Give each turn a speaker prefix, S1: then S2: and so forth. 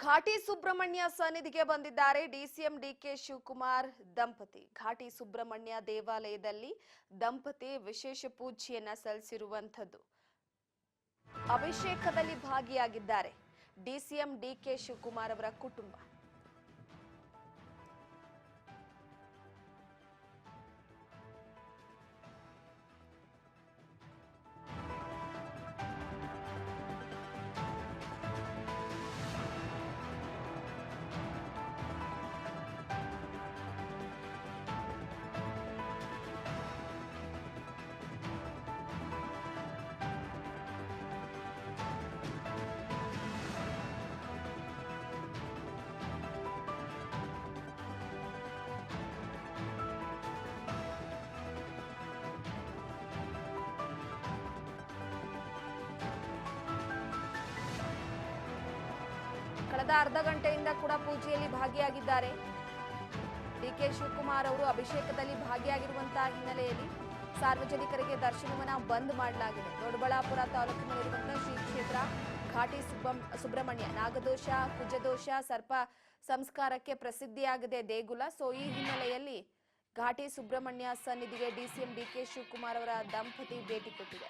S1: ಘಾಟಿ ಸುಬ್ರಹ್ಮಣ್ಯ ಸನ್ನಿಧಿಗೆ ಬಂದಿದ್ದಾರೆ DCM DK Shivakumar ದಂಪತಿ. ಘಾಟಿ ಸುಬ್ರಹ್ಮಣ್ಯ ದೇವಾಲಯದಲ್ಲಿ ದಂಪತಿ ವಿಶೇಷ ಪೂಜೆಯನ್ನ ಸಲ್ಲಿಸಿರುವಂತದ್ದು. ಅಭಿಷೇಕದಲ್ಲಿ ಭಾಗಿಯಾಗಿದ್ದಾರೆ ಡಿಸಿಎಂ ಡಿಕೆ ಶಿವಕುಮಾರ್ ಅವರ ಕುಟುಂಬ. ಕಳೆದ ಅರ್ಧ ಗಂಟೆಯಿಂದ ಕೂಡ ಪೂಜೆಯಲ್ಲಿ ಭಾಗಿಯಾಗಿದ್ದಾರೆ. ಡಿಕೆ ಶಿವಕುಮಾರ್ ಅವರು ಅಭಿಷೇಕದಲ್ಲಿ ಭಾಗಿಯಾಗಿರುವಂತಹ ಹಿನ್ನೆಲೆಯಲ್ಲಿ ಸಾರ್ವಜನಿಕರಿಗೆ ದರ್ಶನವನ್ನ ಬಂದ್ ಮಾಡಲಾಗಿದೆ. ದೊಡ್ಡಬಳ್ಳಾಪುರ ತಾಲೂಕಿನಲ್ಲಿರುವಂತಹ ಶ್ರೀ ಕ್ಷೇತ್ರ ಘಾಟಿ ಸುಬ್ರಹ್ಮಣ್ಯ ನಾಗದೋಷ, ಕುಜದೋಷ, ಸರ್ಪ ಸಂಸ್ಕಾರಕ್ಕೆ ಪ್ರಸಿದ್ಧಿಯಾಗಿದೆ ದೇಗುಲ. ಈ ಹಿನ್ನೆಲೆಯಲ್ಲಿ ಘಾಟಿ ಸುಬ್ರಹ್ಮಣ್ಯ ಸನ್ನಿಧಿಗೆ ಡಿಸಿಎಂ ಡಿಕೆ ಶಿವಕುಮಾರ್ ಅವರ ದಂಪತಿ ಭೇಟಿ ಕೊಟ್ಟಿದೆ.